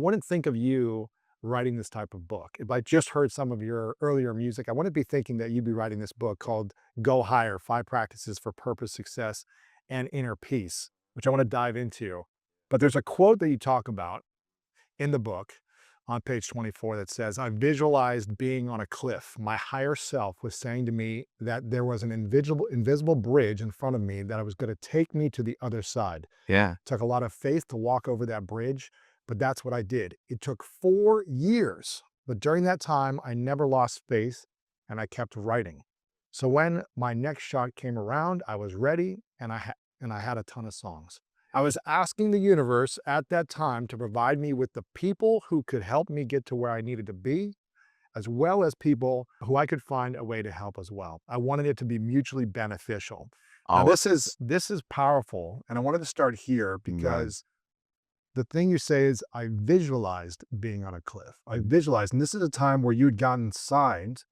wouldn't think of you writing this type of book. If I just heard some of your earlier music, I wouldn't be thinking that you'd be writing this book called Go Higher, 5 Practices for Purpose, Success, and Inner Peace, which I want to dive into. But there's a quote that you talk about in the book on page 24 that says, I visualized being on a cliff. My higher self was saying to me that there was an invisible bridge in front of me that was going to take me to the other side. Yeah. Took a lot of faith to walk over that bridge, but that's what I did. It took 4 years, but during that time, I never lost faith and I kept writing. So when my next shot came around, I was ready and I had a ton of songs. I was asking the universe at that time to provide me with the people who could help me get to where I needed to be, as well as people who I could find a way to help as well. I wanted it to be mutually beneficial. Now Always. this is powerful, and I wanted to start here Right. because the thing you say is I visualized being on a cliff. I visualized, and this is a time where you'd gotten signed,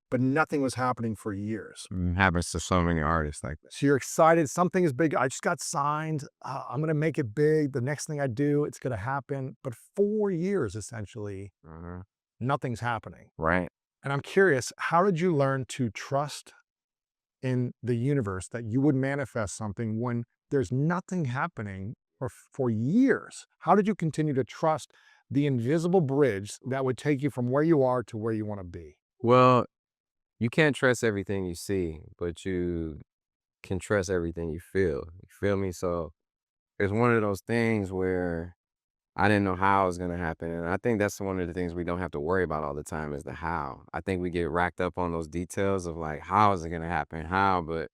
but nothing was happening for years. Happens to so many artists like that. So you're excited, something is big. I just got signed. I'm going to make it big. The next thing I do, it's going to happen. But 4 years, essentially, Mhm. nothing's happening. Right. And I'm curious, how did you learn to trust in the universe that you would manifest something when there's nothing happening for years? How did you continue to trust the invisible bridge that would take you from where you are to where you want to be? Well, you can't trust everything you see, but you can trust everything you feel. You feel me? So it's one of those things where I didn't know how it was gonna happen. And I think that's one of the things we don't have to worry about all the time is the how. I think we get racked up on those details of like, how is it gonna happen? How? But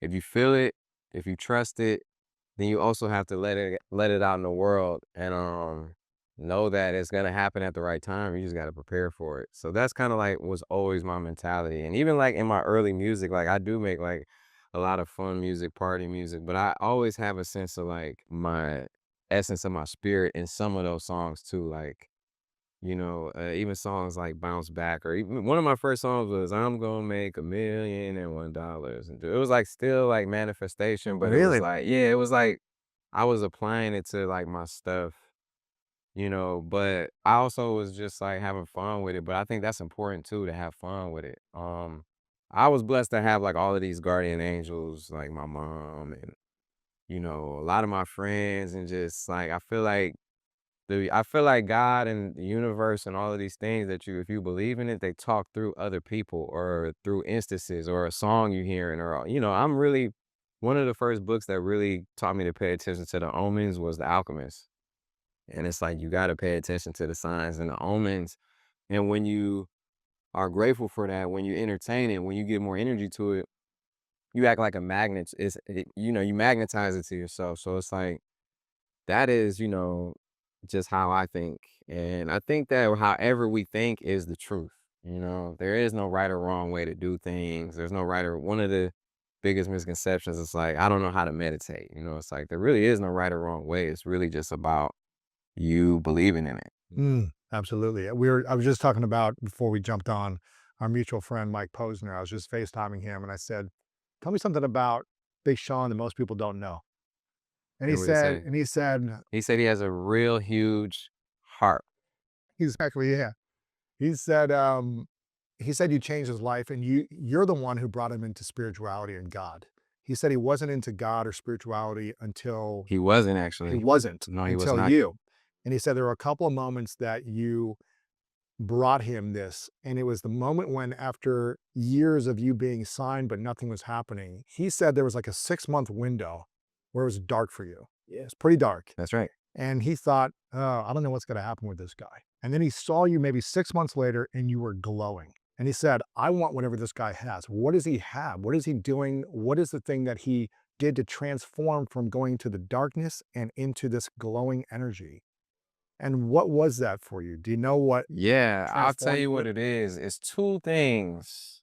if you feel it, if you trust it, then you also have to let it out in the world and know that it's gonna happen at the right time. You just gotta prepare for it. So that's kind of like was always my mentality. And even like in my early music, like I do make like a lot of fun music, party music, but I always have a sense of like my essence of my spirit in some of those songs too. Like, even songs like Bounce Back or even one of my first songs was I'm gonna make $1,000,001. And it was like still like manifestation, but it was Really? like, yeah, it was like I was applying it to like my stuff, but I also was just like having fun with it. But I think that's important too to have fun with it. I was blessed to have like all of these guardian angels, like my mom and a lot of my friends, and just like I feel like God and the universe and all of these things that if you believe in it, they talk through other people or through instances or a song you hearing or I'm really one of the first books that really taught me to pay attention to the omens was The Alchemist. And it's like you got to pay attention to the signs and the omens. And when you are grateful for that, when you entertain it, when you get more energy to it, you act like a magnet. You magnetize it to yourself. So it's like that is, just how I think. And I think that however we think is the truth. There is no right or wrong way to do things. There's no right or one of the biggest misconceptions is like, I don't know how to meditate. It's like there really is no right or wrong way. It's really just about you believing in it. Absolutely. I was just talking about before we jumped on our mutual friend Mike Posner. I was just FaceTiming him and I said, tell me something about Big Sean that most people don't know. And And what he say? he said, He said he has a real huge heart. exactly, yeah. He he said you changed his life and you're the one who brought him into spirituality and God. He said he wasn't into God or spirituality until He wasn't he actually. wasn't No, he was until not. you. And he said there were a couple of moments that you brought him this, and it was the moment when after years of you being signed, but nothing was happening, he said there was like a 6-month window where it was dark for you. Yeah, it's pretty dark. That's right. And he thought, "Oh, I don't know what's gonna happen with this guy." And then he saw you maybe 6 months later and you were glowing. And he said, "I want whatever this guy has. What does he have? What is he doing? What is the thing that he did to transform from going to the darkness and into this glowing energy?" And what was that for you? Do you know what Yeah, I'll tell transformed you what you? it is. It's two things.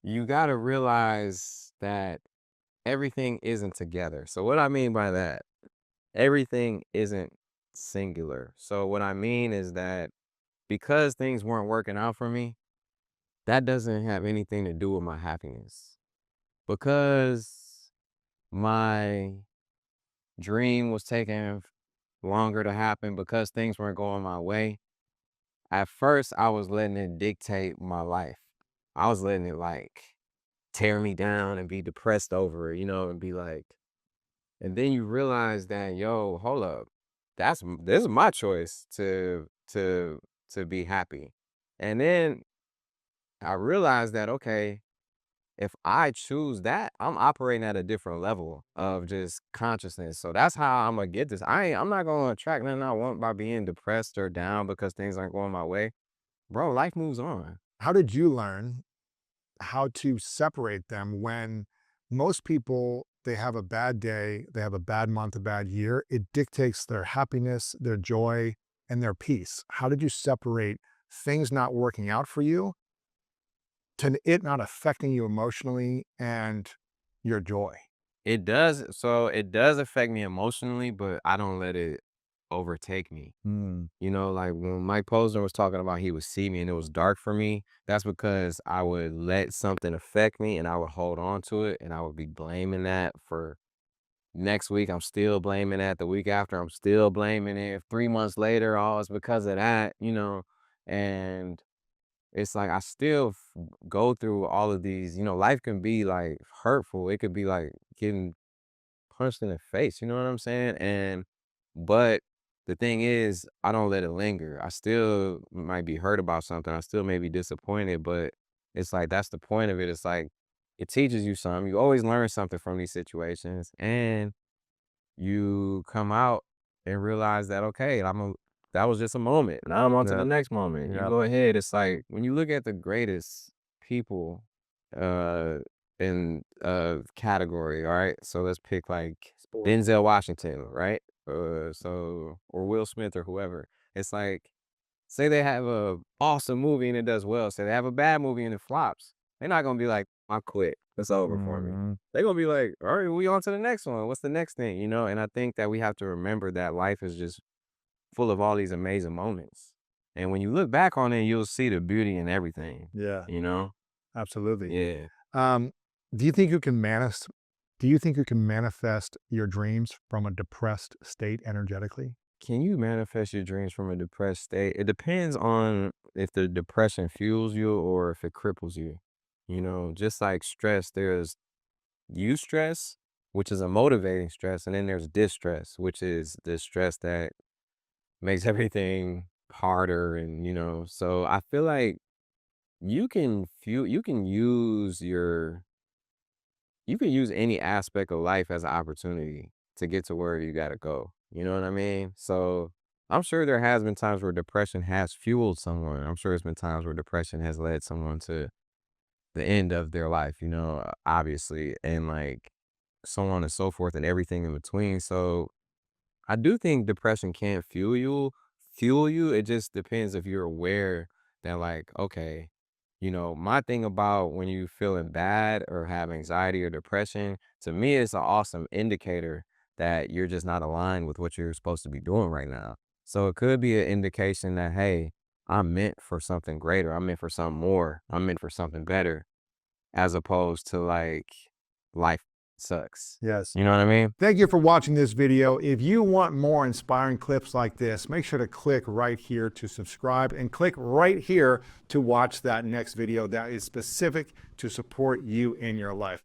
You got to realize that everything isn't together. So what I mean by that, everything isn't singular. So what I mean is that because things weren't working out for me, that doesn't have anything to do with my happiness. Because my dream was taken longer to happen because things weren't going my way. At first, I was letting it dictate my life. I was letting it like tear me down and be depressed over it, and be like, and then you realize that, yo, hold up, this is my choice to be happy. And then I realized that, okay, if I choose that, I'm operating at a different level of just consciousness. So that's how I'm gonna get this. I'm not gonna attract nothing I want by being depressed or down because things aren't going my way. Bro, life moves on. How did you learn how to separate them when most people, they have a bad day, they have a bad month, a bad year? It dictates their happiness, their joy, and their peace. How did you separate things not working out for you to it not affecting you emotionally and your joy? It does affect me emotionally, but I don't let it overtake me. Mm, Like when Mike Posner was talking about he would see me and it was dark for me, that's because I would let something affect me and I would hold on to it and I would be blaming that for next week. I'm still blaming that. The week after, I'm still blaming it. 3 months later, oh, it's because of that. And it's like I still go through all of these. Life can be like hurtful. It could be like getting punched in the face, you know what I'm saying? But the thing is, I don't let it linger. I still might be hurt about something. I still may be disappointed, but it's like that's the point of it. It's like it teaches you something. You always learn something from these situations, and you come out and realize that okay, that was just a moment. Now I'm on to the yeah, next moment. You yeah. go ahead. It's like when you look at the greatest people uh in category, all right? So let's pick like Sport. Denzel Washington, right? Or Will Smith or whoever. It's like say they have a awesome movie and it does well. Say they have a bad movie and it flops. They're not gonna be like, I quit. It's over for me. Mhm. They're gonna be like, all right, we on to the next one. What's the next thing? And I think that we have to remember that life is just full of all these amazing moments. And when you look back on it, you'll see the beauty in everything, Yeah, you know? absolutely. Yeah. Um, do you think you can manifest your dreams from a depressed state energetically? Can you manifest your dreams from a depressed state? It depends on if the depression fuels you or if it cripples you. Just like stress, there's eustress, which is a motivating stress, and then there's distress, which is the stress that makes everything harder. And so I feel like you can use any aspect of life as an opportunity to get to where you got to go. You know what I mean? So I'm sure there has been times where depression has fueled someone. I'm sure there's been times where depression has led someone to the end of their life, obviously, and like so on and so forth and everything in between. So I do think depression can fuel you. It just depends if you're aware that like, okay, my thing about when you feeling bad or have anxiety or depression, to me it's an awesome indicator that you're just not aligned with what you're supposed to be doing right now. So it could be an indication that, hey, I'm meant for something greater. I'm meant for something more. I'm meant for something better, as opposed to like life sucks. Yes. You know what I mean? Thank you for watching this video. If you want more inspiring clips like this, make sure to click right here to subscribe and click right here to watch that next video that is specific to support you in your life.